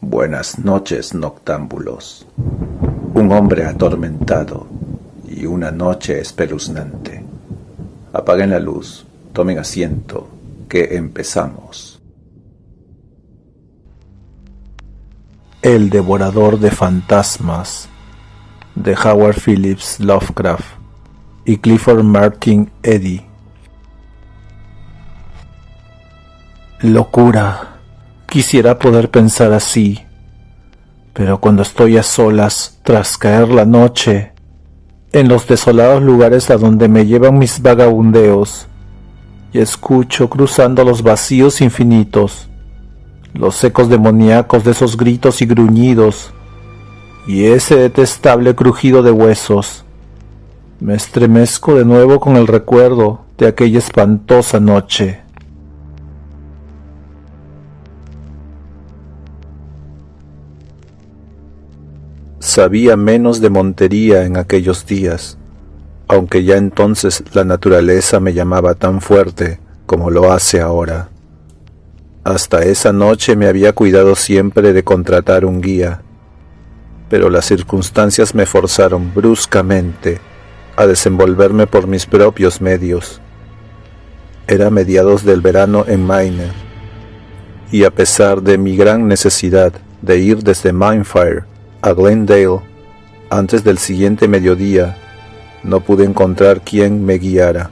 Buenas noches, noctámbulos. Un hombre atormentado y una noche espeluznante. Apaguen la luz, tomen asiento, que empezamos. El devorador de fantasmas, de Howard Phillips Lovecraft y Clifford Martin Eddy. Locura. Quisiera poder pensar así, pero cuando estoy a solas, tras caer la noche, en los desolados lugares a donde me llevan mis vagabundeos, y escucho cruzando los vacíos infinitos, los ecos demoníacos de esos gritos y gruñidos, y ese detestable crujido de huesos, me estremezco de nuevo con el recuerdo de aquella espantosa noche. Sabía menos de montería en aquellos días, aunque ya entonces la naturaleza me llamaba tan fuerte como lo hace ahora. Hasta esa noche me había cuidado siempre de contratar un guía, pero las circunstancias me forzaron bruscamente a desenvolverme por mis propios medios. Era mediados del verano en Maine, y a pesar de mi gran necesidad de ir desde Mindfire a Glendale antes del siguiente mediodía, no pude encontrar quien me guiara,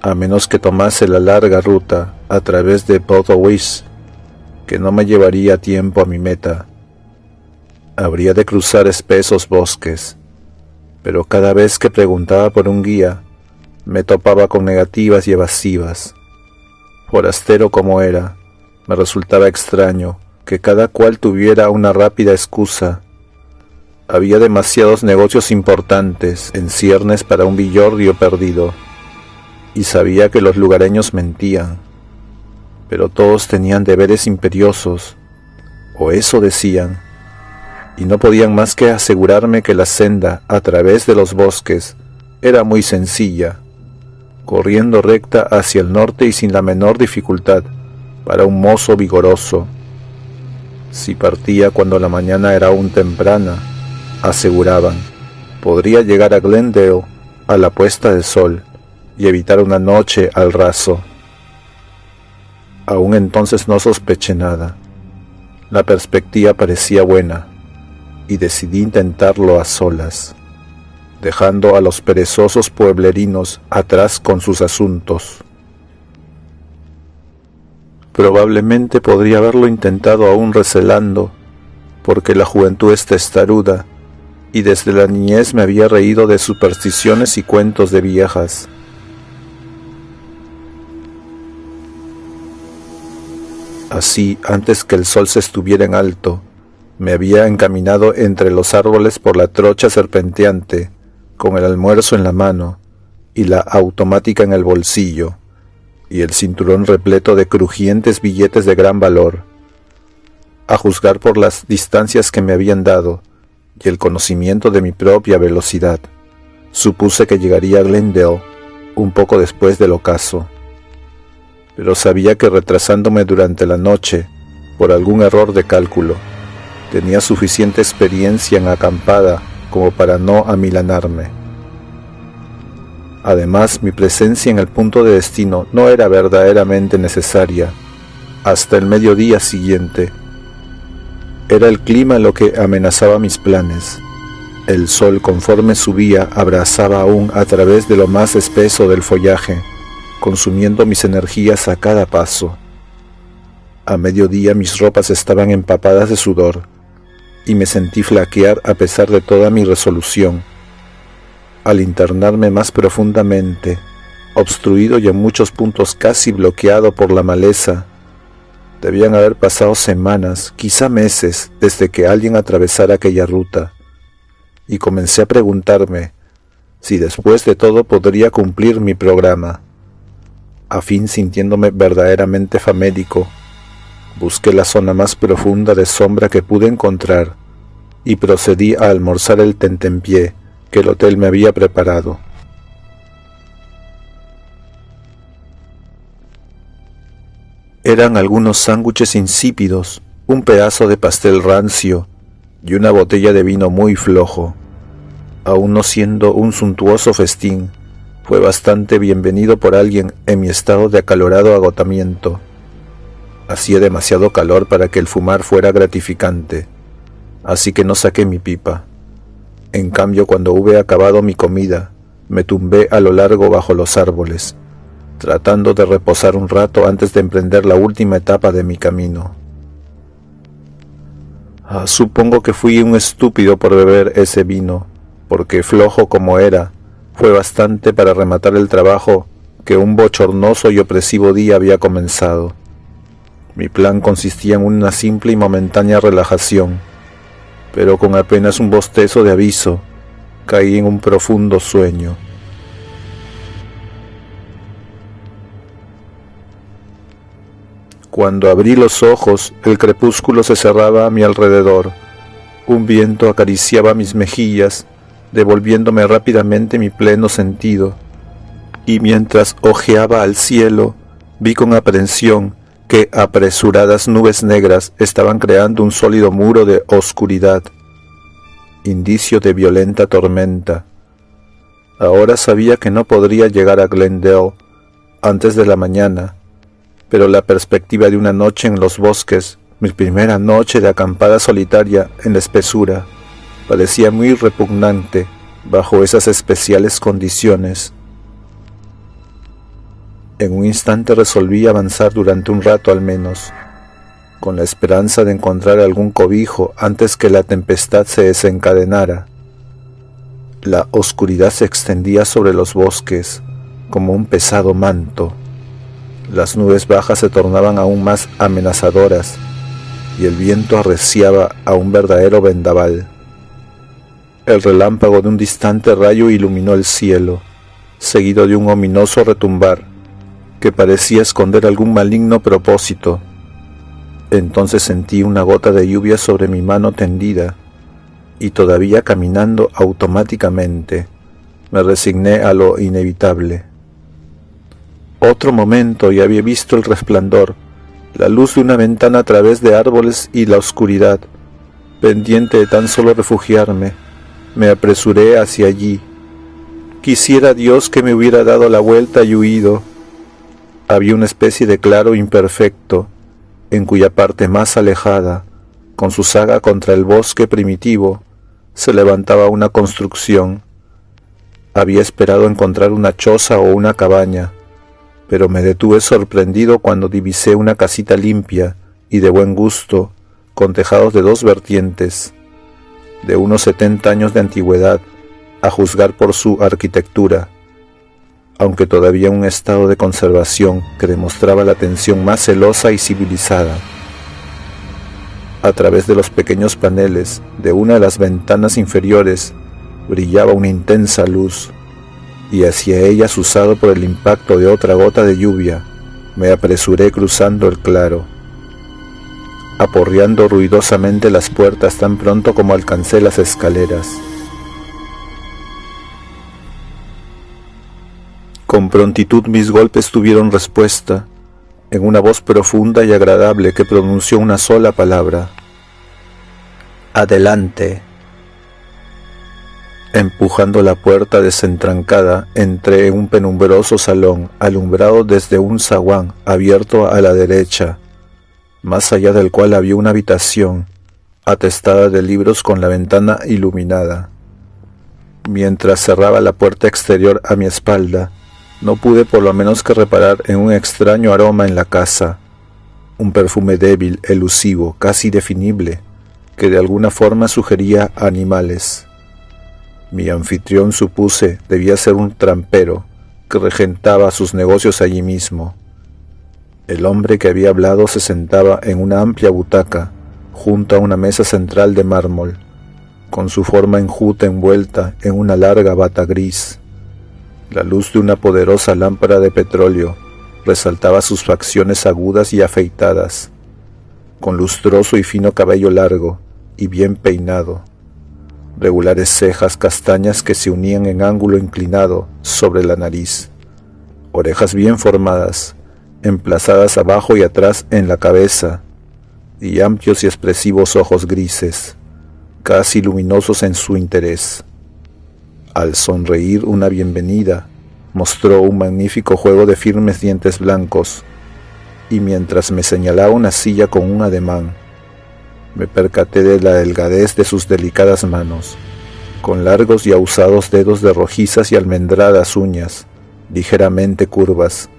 a menos que tomase la larga ruta a través de Potowis, que no me llevaría tiempo a mi meta. Habría de cruzar espesos bosques, pero cada vez que preguntaba por un guía, me topaba con negativas y evasivas. Forastero como era, me resultaba extraño que cada cual tuviera una rápida excusa. Había demasiados negocios importantes en ciernes para un villorrio perdido, y sabía que los lugareños mentían, pero todos tenían deberes imperiosos, o eso decían, y no podían más que asegurarme que la senda a través de los bosques era muy sencilla, corriendo recta hacia el norte y sin la menor dificultad para un mozo vigoroso. Si partía cuando la mañana era aún temprana, aseguraban, podría llegar a Glendale a la puesta de sol y evitar una noche al raso. Aún entonces no sospeché nada. La perspectiva parecía buena, y decidí intentarlo a solas, dejando a los perezosos pueblerinos atrás con sus asuntos. Probablemente podría haberlo intentado aún recelando, porque la juventud es testaruda, y desde la niñez me había reído de supersticiones y cuentos de viejas. Así, antes que el sol se estuviera en alto, me había encaminado entre los árboles por la trocha serpenteante, con el almuerzo en la mano y la automática en el bolsillo, y el cinturón repleto de crujientes billetes de gran valor. A juzgar por las distancias que me habían dado y el conocimiento de mi propia velocidad, supuse que llegaría a Glendale un poco después del ocaso, pero sabía que retrasándome durante la noche, por algún error de cálculo, tenía suficiente experiencia en acampada como para no amilanarme. Además, mi presencia en el punto de destino no era verdaderamente necesaria hasta el mediodía siguiente. Era el clima lo que amenazaba mis planes. El sol, conforme subía, abrasaba aún a través de lo más espeso del follaje, consumiendo mis energías a cada paso. A mediodía mis ropas estaban empapadas de sudor, y me sentí flaquear a pesar de toda mi resolución. Al internarme más profundamente, obstruido y en muchos puntos casi bloqueado por la maleza, debían haber pasado semanas, quizá meses, desde que alguien atravesara aquella ruta, y comencé a preguntarme si después de todo podría cumplir mi programa. A fin, sintiéndome verdaderamente famélico, busqué la zona más profunda de sombra que pude encontrar y procedí a almorzar el tentempié que el hotel me había preparado. Eran algunos sándwiches insípidos un pedazo de pastel rancio y una botella de vino muy flojo. Aun no siendo un suntuoso festín, fue bastante bienvenido por alguien en mi estado de acalorado agotamiento. Hacía demasiado calor para que el fumar fuera gratificante, así que no saqué mi pipa. En cambio, cuando hube acabado mi comida, me tumbé a lo largo bajo los árboles, tratando de reposar un rato antes de emprender la última etapa de mi camino. Supongo que fui un estúpido por beber ese vino, porque flojo como era, fue bastante para rematar el trabajo que un bochornoso y opresivo día había comenzado. Mi plan consistía en una simple y momentánea relajación, pero con apenas un bostezo de aviso, caí en un profundo sueño. Cuando abrí los ojos, el crepúsculo se cerraba a mi alrededor. Un viento acariciaba mis mejillas, devolviéndome rápidamente mi pleno sentido, y mientras ojeaba al cielo, vi con aprehensión que apresuradas nubes negras estaban creando un sólido muro de oscuridad, indicio de violenta tormenta. Ahora sabía que no podría llegar a Glendale antes de la mañana, pero la perspectiva de una noche en los bosques, mi primera noche de acampada solitaria en la espesura, parecía muy repugnante bajo esas especiales condiciones. En un instante resolví avanzar durante un rato al menos, con la esperanza de encontrar algún cobijo antes que la tempestad se desencadenara. La oscuridad se extendía sobre los bosques como un pesado manto. Las nubes bajas se tornaban aún más amenazadoras y el viento arreciaba a un verdadero vendaval. El relámpago de un distante rayo iluminó el cielo, seguido de un ominoso retumbar que parecía esconder algún maligno propósito. Entonces sentí una gota de lluvia sobre mi mano tendida, y todavía caminando automáticamente, me resigné a lo inevitable. Otro momento y había visto el resplandor, la luz de una ventana a través de árboles y la oscuridad. Pendiente de tan solo refugiarme, me apresuré hacia allí. Quisiera Dios que me hubiera dado la vuelta y huido. Había una especie de claro imperfecto, en cuya parte más alejada, con su saga contra el bosque primitivo, se levantaba una construcción. Había esperado encontrar una choza o una cabaña, pero me detuve sorprendido cuando divisé una casita limpia y de buen gusto, con tejados de dos vertientes, de unos 70 años de antigüedad, a juzgar por su arquitectura, aunque todavía en un estado de conservación que demostraba la atención más celosa y civilizada. A través de los pequeños paneles de una de las ventanas inferiores brillaba una intensa luz, y hacia ella, azuzado por el impacto de otra gota de lluvia, me apresuré cruzando el claro, aporreando ruidosamente las puertas tan pronto como alcancé las escaleras. Con prontitud mis golpes tuvieron respuesta, en una voz profunda y agradable que pronunció una sola palabra: «Adelante». Empujando la puerta desentrancada, entré en un penumbroso salón, alumbrado desde un zaguán abierto a la derecha, más allá del cual había una habitación, atestada de libros con la ventana iluminada. Mientras cerraba la puerta exterior a mi espalda, no pude por lo menos que reparar en un extraño aroma en la casa, un perfume débil, elusivo, casi indefinible, que de alguna forma sugería a animales. Mi anfitrión, supuse, debía ser un trampero que regentaba sus negocios allí mismo. El hombre que había hablado se sentaba en una amplia butaca, junto a una mesa central de mármol, con su forma enjuta envuelta en una larga bata gris. La luz de una poderosa lámpara de petróleo resaltaba sus facciones agudas y afeitadas, con lustroso y fino cabello largo y bien peinado, regulares cejas castañas que se unían en ángulo inclinado sobre la nariz, orejas bien formadas, emplazadas abajo y atrás en la cabeza, y amplios y expresivos ojos grises, casi luminosos en su interés. Al sonreír una bienvenida, mostró un magnífico juego de firmes dientes blancos, y mientras me señalaba una silla con un ademán, me percaté de la delgadez de sus delicadas manos, con largos y ahusados dedos de rojizas y almendradas uñas, ligeramente curvas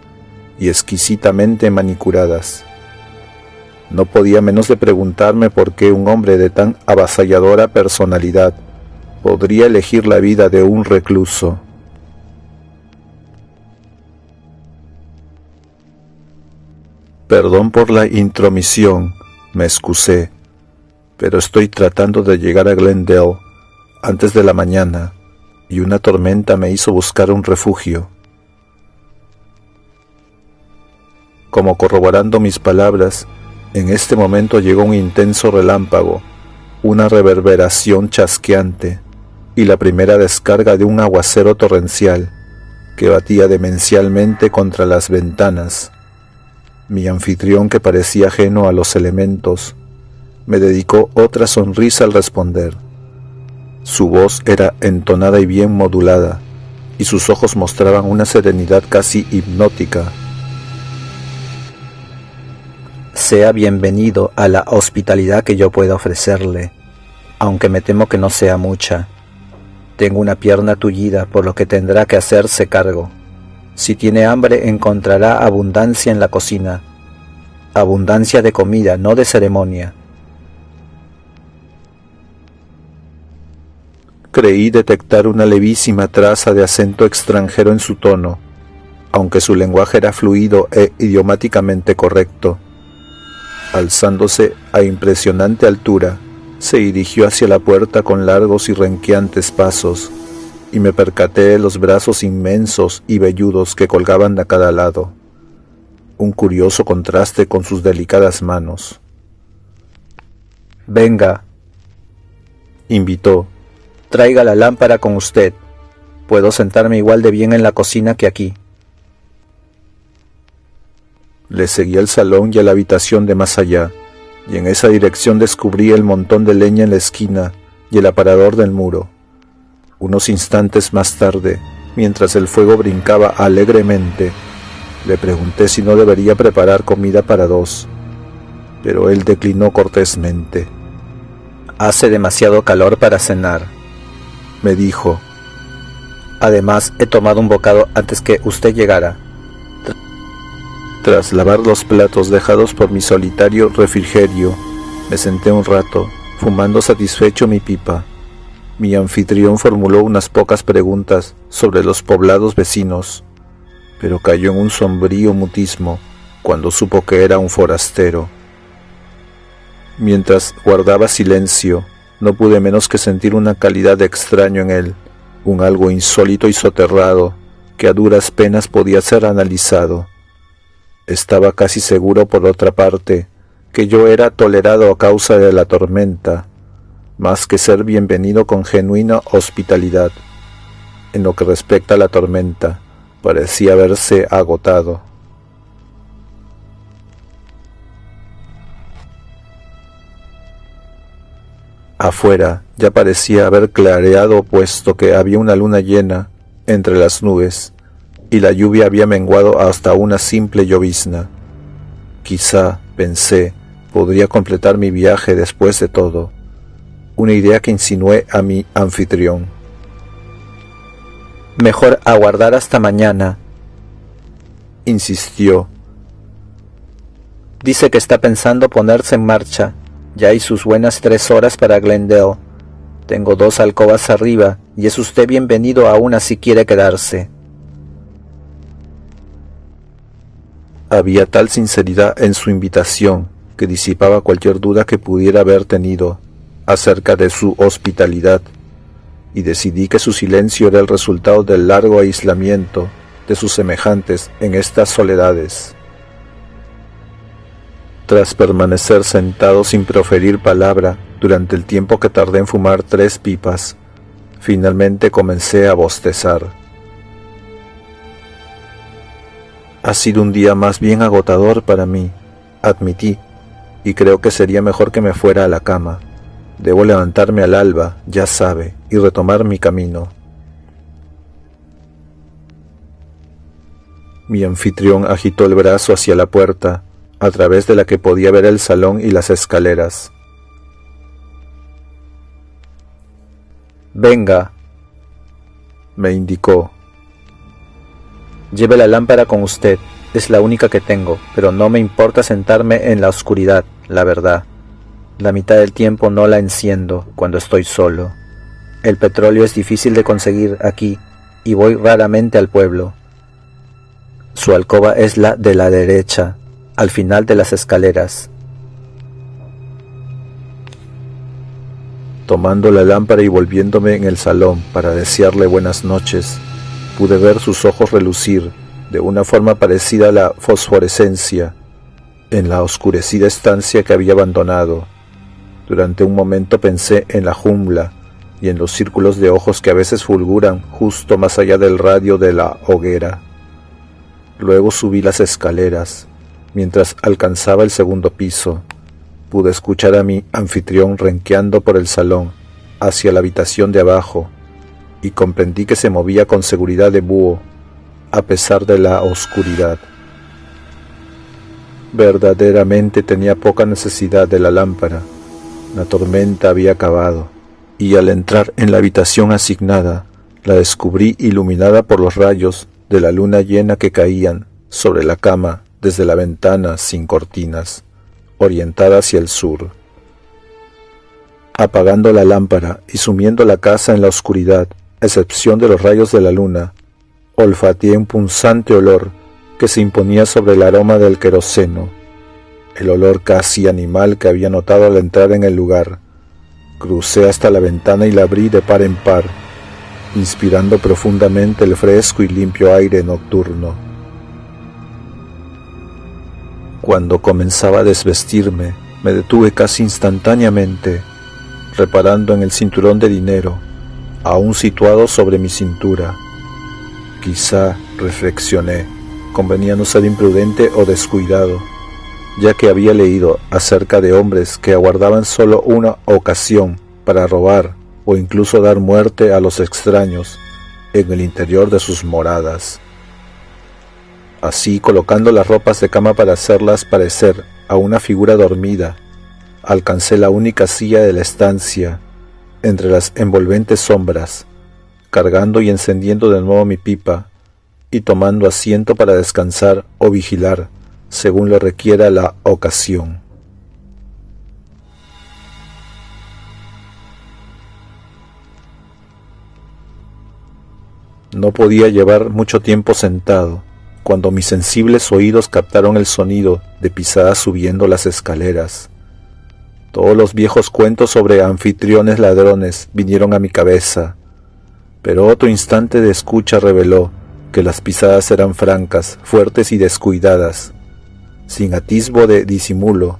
y exquisitamente manicuradas. No podía menos de preguntarme por qué un hombre de tan avasalladora personalidad podría elegir la vida de un recluso. Perdón por la intromisión, me excusé, pero estoy tratando de llegar a Glendale antes de la mañana y una tormenta me hizo buscar un refugio. Como corroborando mis palabras, en este momento llegó un intenso relámpago, una reverberación chasqueante y la primera descarga de un aguacero torrencial que batía demencialmente contra las ventanas. Mi anfitrión, que parecía ajeno a los elementos, me dedicó otra sonrisa al responder. Su voz era entonada y bien modulada, y sus ojos mostraban una serenidad casi hipnótica. Sea bienvenido a la hospitalidad que yo pueda ofrecerle, aunque me temo que no sea mucha. Tengo una pierna tullida, por lo que tendrá que hacerse cargo. Si tiene hambre, encontrará abundancia en la cocina. Abundancia de comida, no de ceremonia. Creí detectar una levísima traza de acento extranjero en su tono, aunque su lenguaje era fluido e idiomáticamente correcto. Alzándose a impresionante altura, se dirigió hacia la puerta con largos y renqueantes pasos, y me percaté de los brazos inmensos y velludos que colgaban a cada lado, un curioso contraste con sus delicadas manos. «Venga», invitó. «traiga la lámpara con usted. Puedo sentarme igual de bien en la cocina que aquí». Le seguí al salón y a la habitación de más allá, y en esa dirección descubrí el montón de leña en la esquina y el aparador del muro. Unos instantes más tarde, mientras el fuego brincaba alegremente, le pregunté si no debería preparar comida para dos, pero él declinó cortésmente. «Hace demasiado calor para cenar», me dijo. «Además, he tomado un bocado antes que usted llegara». Tras lavar los platos dejados por mi solitario refrigerio, me senté un rato, fumando satisfecho mi pipa. Mi anfitrión formuló unas pocas preguntas sobre los poblados vecinos, pero cayó en un sombrío mutismo cuando supo que era un forastero. Mientras guardaba silencio, no pude menos que sentir una calidad de extraño en él, un algo insólito y soterrado que a duras penas podía ser analizado. Estaba casi seguro, por otra parte, que yo era tolerado a causa de la tormenta, más que ser bienvenido con genuina hospitalidad. En lo que respecta a la tormenta, parecía haberse agotado. Afuera ya parecía haber clareado, puesto que había una luna llena entre las nubes, y la lluvia había menguado hasta una simple llovizna. Quizá, pensé, podría completar mi viaje después de todo, una idea que insinué a mi anfitrión. «Mejor aguardar hasta mañana», insistió. «Dice que está pensando ponerse en marcha. Ya hay sus buenas 3 horas para Glendale. Tengo 2 alcobas arriba, y es usted bienvenido a una si quiere quedarse». Había tal sinceridad en su invitación que disipaba cualquier duda que pudiera haber tenido acerca de su hospitalidad, y decidí que su silencio era el resultado del largo aislamiento de sus semejantes en estas soledades. Tras permanecer sentado sin proferir palabra durante el tiempo que tardé en fumar 3 pipas, finalmente comencé a bostezar. Ha sido un día más bien agotador para mí, admití, y creo que sería mejor que me fuera a la cama. Debo levantarme al alba, ya sabe, y retomar mi camino. Mi anfitrión agitó el brazo hacia la puerta, a través de la que podía ver el salón y las escaleras. «Venga», me indicó. «Lleve la lámpara con usted, es la única que tengo, pero no me importa sentarme en la oscuridad, la verdad. La mitad del tiempo no la enciendo cuando estoy solo. El petróleo es difícil de conseguir aquí y voy raramente al pueblo. Su alcoba es la de la derecha, al final de las escaleras». Tomando la lámpara y volviéndome en el salón para desearle buenas noches, pude ver sus ojos relucir de una forma parecida a la fosforescencia en la oscurecida estancia que había abandonado. Durante un momento pensé en la jungla y en los círculos de ojos que a veces fulguran justo más allá del radio de la hoguera. Luego subí las escaleras. Mientras alcanzaba el segundo piso, pude escuchar a mi anfitrión renqueando por el salón hacia la habitación de abajo y comprendí que se movía con seguridad de búho a pesar de la oscuridad. Verdaderamente tenía poca necesidad de la lámpara. La tormenta había acabado y al entrar en la habitación asignada la descubrí iluminada por los rayos de la luna llena que caían sobre la cama desde la ventana sin cortinas, orientada hacia el sur. Apagando la lámpara y sumiendo la casa en la oscuridad, a excepción de los rayos de la luna, olfateé un punzante olor que se imponía sobre el aroma del queroseno, el olor casi animal que había notado al entrar en el lugar. Crucé hasta la ventana y la abrí de par en par, inspirando profundamente el fresco y limpio aire nocturno. Cuando comenzaba a desvestirme, me detuve casi instantáneamente, reparando en el cinturón de dinero, aún situado sobre mi cintura. Quizá, reflexioné, convenía no ser imprudente o descuidado, ya que había leído acerca de hombres que aguardaban solo una ocasión para robar o incluso dar muerte a los extraños en el interior de sus moradas. Así, colocando las ropas de cama para hacerlas parecer a una figura dormida, alcancé la única silla de la estancia, entre las envolventes sombras, cargando y encendiendo de nuevo mi pipa, y tomando asiento para descansar o vigilar, según lo requiera la ocasión. No podía llevar mucho tiempo sentado, cuando mis sensibles oídos captaron el sonido de pisadas subiendo las escaleras. Todos los viejos cuentos sobre anfitriones ladrones vinieron a mi cabeza, pero otro instante de escucha reveló que las pisadas eran francas, fuertes y descuidadas, sin atisbo de disimulo,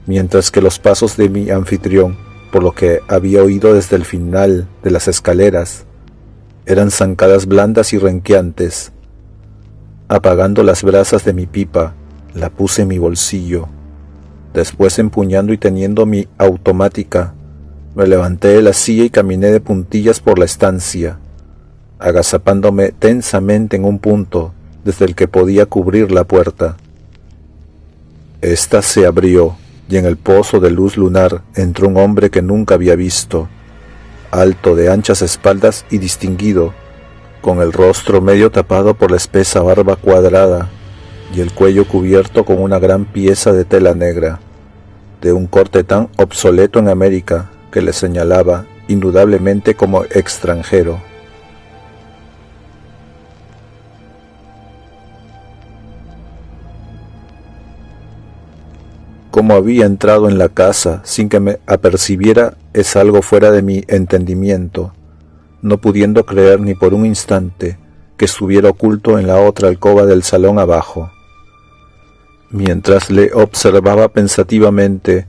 mientras que los pasos de mi anfitrión, por lo que había oído desde el final de las escaleras, eran zancadas blandas y renqueantes. Apagando las brasas de mi pipa, la puse en mi bolsillo. Después, empuñando y teniendo mi automática, me levanté de la silla y caminé de puntillas por la estancia, agazapándome tensamente en un punto desde el que podía cubrir la puerta. Esta se abrió y en el pozo de luz lunar entró un hombre que nunca había visto, alto, de anchas espaldas y distinguido, con el rostro medio tapado por la espesa barba cuadrada y el cuello cubierto con una gran pieza de tela negra, de un corte tan obsoleto en América que le señalaba indudablemente como extranjero. Cómo había entrado en la casa sin que me apercibiera es algo fuera de mi entendimiento, no pudiendo creer ni por un instante que estuviera oculto en la otra alcoba del salón abajo. Mientras le observaba pensativamente,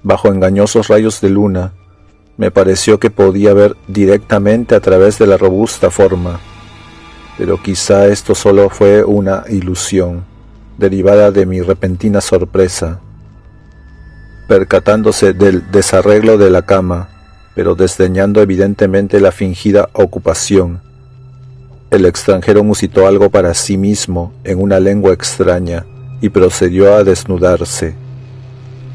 bajo engañosos rayos de luna, me pareció que podía ver directamente a través de la robusta forma, pero quizá esto solo fue una ilusión, derivada de mi repentina sorpresa. percatándose del desarreglo de la cama, pero desdeñando evidentemente la fingida ocupación. El extranjero musitó algo para sí mismo en una lengua extraña y procedió a desnudarse.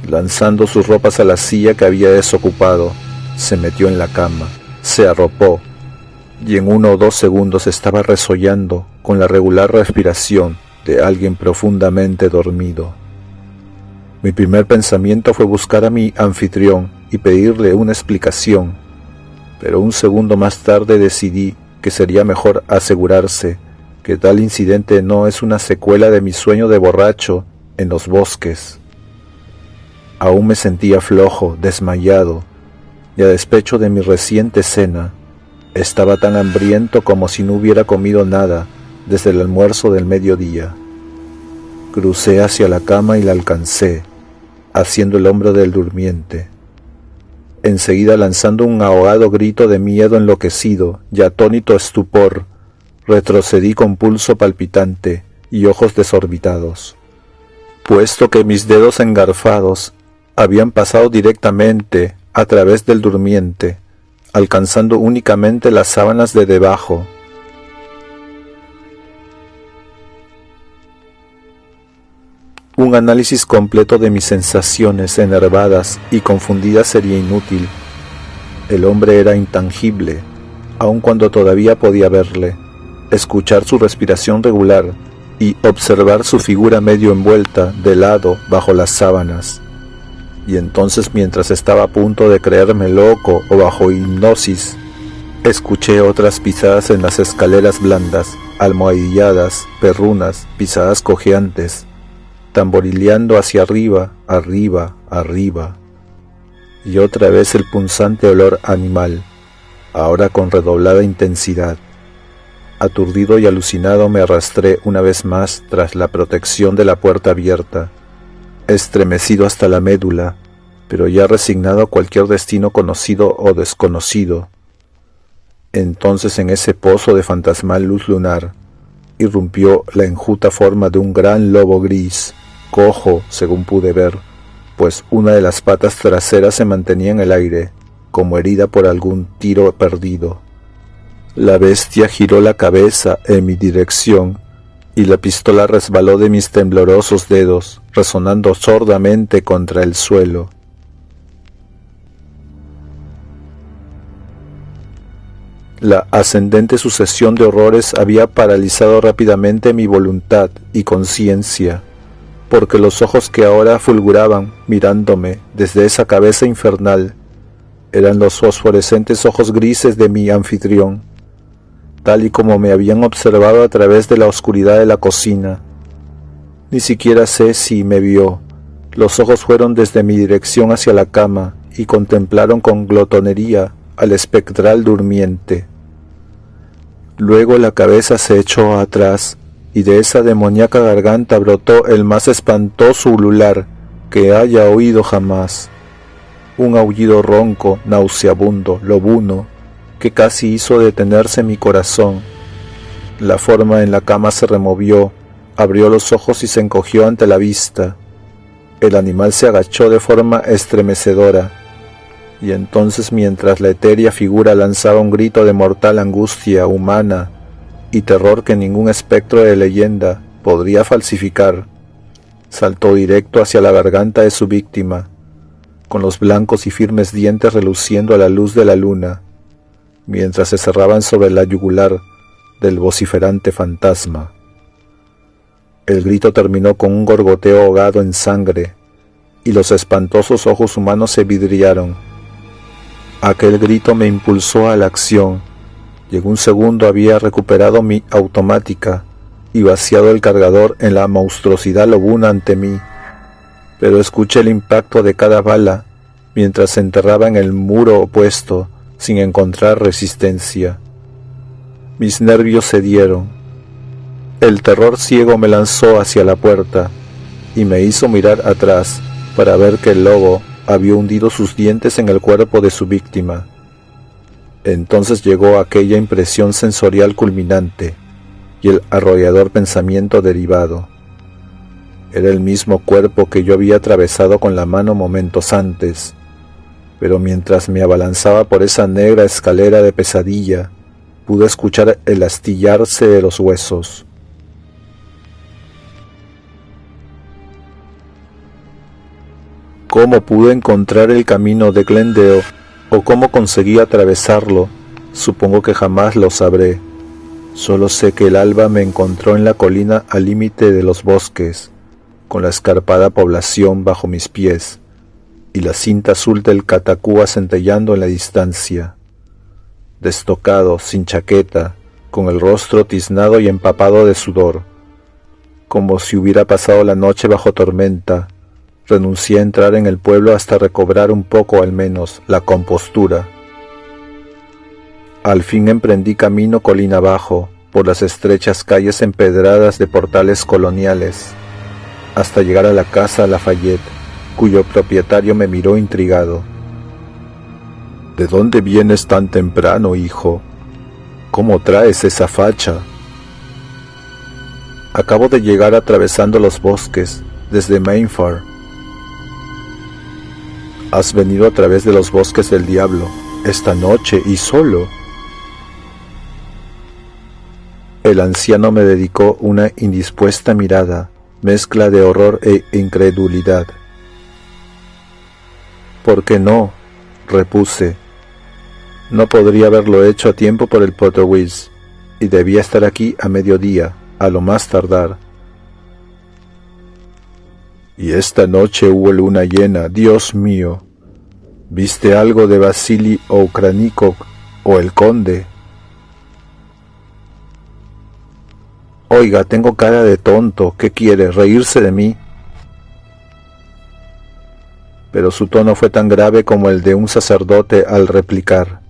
Lanzando sus ropas a la silla que había desocupado, se metió en la cama, se arropó, y en 1 o 2 segundos estaba resollando con la regular respiración de alguien profundamente dormido. Mi primer pensamiento fue buscar a mi anfitrión y pedirle una explicación, pero 1 segundo más tarde decidí que sería mejor asegurarse que tal incidente no es una secuela de mi sueño de borracho en los bosques. Aún me sentía flojo, desmayado, y a despecho de mi reciente cena, estaba tan hambriento como si no hubiera comido nada desde el almuerzo del mediodía. Crucé hacia la cama y la alcancé, haciendo el hombro del durmiente. Enseguida, lanzando un ahogado grito de miedo enloquecido y atónito estupor, retrocedí con pulso palpitante y ojos desorbitados, puesto que mis dedos engarfados habían pasado directamente a través del durmiente, alcanzando únicamente las sábanas de debajo. Un análisis completo de mis sensaciones enervadas y confundidas sería inútil. El hombre era intangible, aun cuando todavía podía verle, escuchar su respiración regular y observar su figura medio envuelta de lado bajo las sábanas. Y entonces, mientras estaba a punto de creerme loco o bajo hipnosis, escuché otras pisadas en las escaleras blandas, almohadilladas, perrunas, pisadas cojeantes, tamborileando hacia arriba, arriba, arriba, y otra vez el punzante olor animal, ahora con redoblada intensidad. Aturdido y alucinado me arrastré una vez más tras la protección de la puerta abierta, estremecido hasta la médula, pero ya resignado a cualquier destino conocido o desconocido. Entonces, en ese pozo de fantasmal luz lunar, irrumpió la enjuta forma de un gran lobo gris, cojo, según pude ver, pues una de las patas traseras se mantenía en el aire, como herida por algún tiro perdido. La bestia giró la cabeza en mi dirección, y la pistola resbaló de mis temblorosos dedos, resonando sordamente contra el suelo. La ascendente sucesión de horrores había paralizado rápidamente mi voluntad y conciencia, porque los ojos que ahora fulguraban mirándome desde esa cabeza infernal eran los fosforescentes ojos grises de mi anfitrión, tal y como me habían observado a través de la oscuridad de la cocina. Ni siquiera sé si me vio. Los ojos fueron desde mi dirección hacia la cama y contemplaron con glotonería al espectral durmiente. Luego la cabeza se echó atrás y de esa demoníaca garganta brotó el más espantoso ulular que haya oído jamás. Un aullido ronco, nauseabundo, lobuno, que casi hizo detenerse mi corazón. La forma en la cama se removió, abrió los ojos y se encogió ante la vista. El animal se agachó de forma estremecedora, y entonces, mientras la etérea figura lanzaba un grito de mortal angustia humana y terror que ningún espectro de leyenda podría falsificar, saltó directo hacia la garganta de su víctima, con los blancos y firmes dientes reluciendo a la luz de la luna, mientras se cerraban sobre la yugular del vociferante fantasma. El grito terminó con un gorgoteo ahogado en sangre, y los espantosos ojos humanos se vidriaron. Aquel grito me impulsó a la acción, y en un segundo había recuperado mi automática y vaciado el cargador en la monstruosidad lobuna ante mí, pero escuché el impacto de cada bala mientras se enterraba en el muro opuesto sin encontrar resistencia. Mis nervios cedieron. El terror ciego me lanzó hacia la puerta y me hizo mirar atrás para ver que el lobo había hundido sus dientes en el cuerpo de su víctima. Entonces llegó aquella impresión sensorial culminante y el arrollador pensamiento derivado. Era el mismo cuerpo que yo había atravesado con la mano momentos antes, pero mientras me abalanzaba por esa negra escalera de pesadilla, pude escuchar el astillarse de los huesos. Cómo pude encontrar el camino de Glendale o cómo conseguí atravesarlo, supongo que jamás lo sabré. Solo sé que el alba me encontró en la colina al límite de los bosques, con la escarpada población bajo mis pies y la cinta azul del Catacúa centellando en la distancia. Destocado, sin chaqueta, con el rostro tiznado y empapado de sudor, como si hubiera pasado la noche bajo tormenta, renuncié a entrar en el pueblo hasta recobrar un poco al menos la compostura. Al fin emprendí camino colina abajo, por las estrechas calles empedradas de portales coloniales, hasta llegar a la casa Lafayette, cuyo propietario me miró intrigado. ¿De dónde vienes tan temprano, hijo? ¿Cómo traes esa facha? Acabo de llegar atravesando los bosques, desde Mainfar. ¿Has venido a través de los bosques del diablo, esta noche y solo? El anciano me dedicó una indispuesta mirada, mezcla de horror e incredulidad. ¿Por qué no?, repuse. No podría haberlo hecho a tiempo por el Potterwitz, y debía estar aquí a mediodía, a lo más tardar. Y esta noche hubo luna llena, Dios mío. ¿Viste algo de Vasily Okranikov o el conde? Oiga, tengo cara de tonto, ¿qué quiere, reírse de mí? Pero su tono fue tan grave como el de un sacerdote al replicar.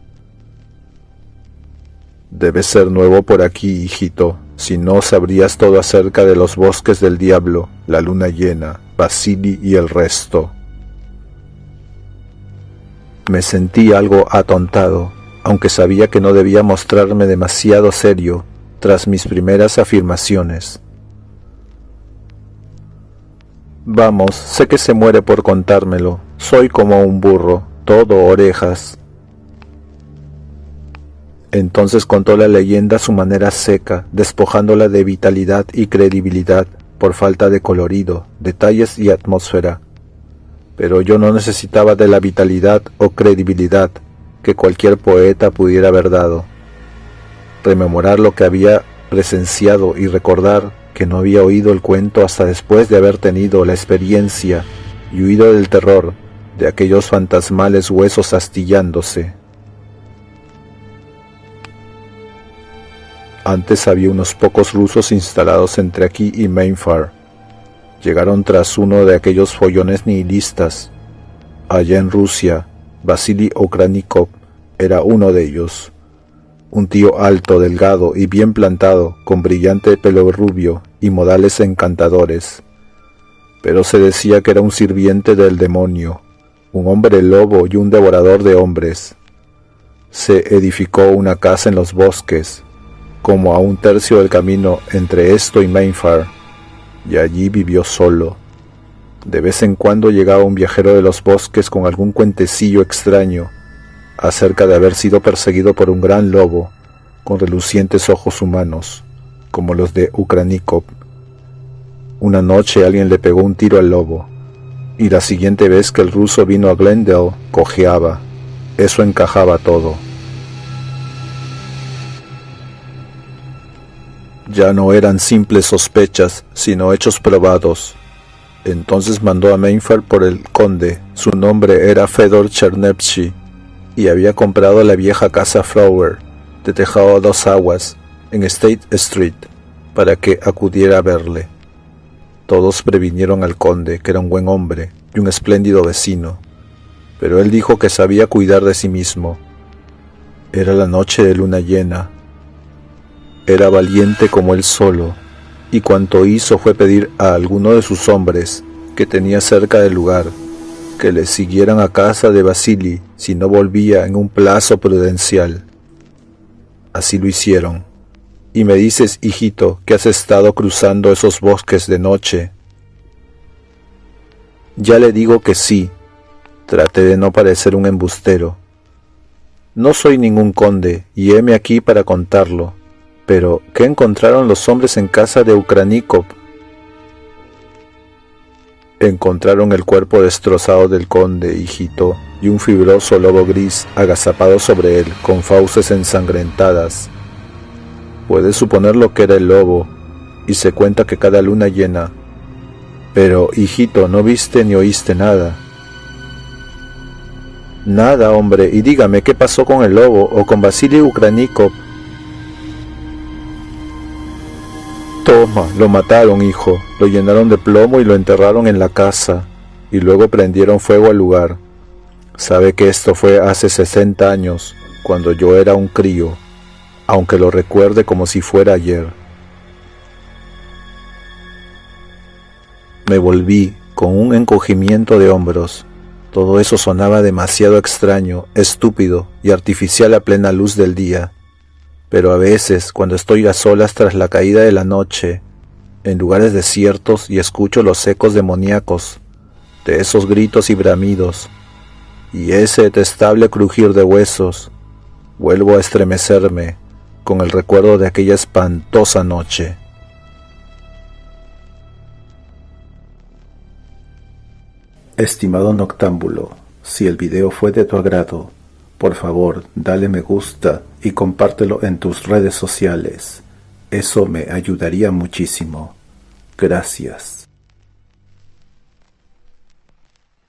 Debes ser nuevo por aquí, hijito, si no sabrías todo acerca de los bosques del diablo, la luna llena, Vasily y el resto. Me sentí algo atontado, aunque sabía que no debía mostrarme demasiado serio tras mis primeras afirmaciones. Vamos, sé que se muere por contármelo, soy como un burro, todo orejas. Entonces contó la leyenda a su manera seca, despojándola de vitalidad y credibilidad por falta de colorido, detalles y atmósfera. Pero yo no necesitaba de la vitalidad o credibilidad que cualquier poeta pudiera haber dado. Rememorar lo que había presenciado y recordar que no había oído el cuento hasta después de haber tenido la experiencia y huido del terror de aquellos fantasmales huesos astillándose. Antes había unos pocos rusos instalados entre aquí y Mainfar. Llegaron tras uno de aquellos follones nihilistas. Allá en Rusia, Vasily Okranikov era uno de ellos. Un tío alto, delgado y bien plantado, con brillante pelo rubio y modales encantadores. Pero se decía que era un sirviente del demonio, un hombre lobo y un devorador de hombres. Se edificó una casa en los bosques, como a 1/3 del camino entre esto y Mainfar, y allí vivió solo. De vez en cuando llegaba un viajero de los bosques con algún cuentecillo extraño acerca de haber sido perseguido por un gran lobo con relucientes ojos humanos, como los de Okranikov. Una noche alguien le pegó un tiro al lobo, y la siguiente vez que el ruso vino a Glendale cojeaba. Eso encajaba todo. Ya no eran simples sospechas, sino hechos probados. Entonces mandó a Mainfar por el conde. Su nombre era Fedor Chernevsky, y había comprado la vieja casa Flower, de tejado a 2 aguas, en State Street, para que acudiera a verle. Todos previnieron al conde, que era un buen hombre y un espléndido vecino, pero él dijo que sabía cuidar de sí mismo. Era la noche de luna llena. Era valiente como él solo, y cuanto hizo fue pedir a alguno de sus hombres, que tenía cerca del lugar, que le siguieran a casa de Vasily si no volvía en un plazo prudencial. Así lo hicieron. Y me dices, hijito, que has estado cruzando esos bosques de noche. Ya le digo que sí. Traté de no parecer un embustero. No soy ningún conde, y heme aquí para contarlo. Pero, ¿qué encontraron los hombres en casa de Ukranikov? Encontraron el cuerpo destrozado del conde, hijito, y un fibroso lobo gris agazapado sobre él, con fauces ensangrentadas. Puedes suponer lo que era el lobo, y se cuenta que cada luna llena. Pero, hijito, no viste ni oíste nada. Nada, hombre, y dígame qué pasó con el lobo o con Vasily Ukranikov. Toma, lo mataron, hijo, lo llenaron de plomo y lo enterraron en la casa, y luego prendieron fuego al lugar. Sabe que esto fue hace 60 años, cuando yo era un crío, aunque lo recuerde como si fuera ayer. Me volví con un encogimiento de hombros. Todo eso sonaba demasiado extraño, estúpido y artificial a plena luz del día. Pero a veces, cuando estoy a solas tras la caída de la noche, en lugares desiertos y escucho los ecos demoníacos de esos gritos y bramidos, y ese detestable crujir de huesos, vuelvo a estremecerme con el recuerdo de aquella espantosa noche. Estimado noctámbulo, si el video fue de tu agrado, por favor dale me gusta y compártelo en tus redes sociales. Eso me ayudaría muchísimo. Gracias.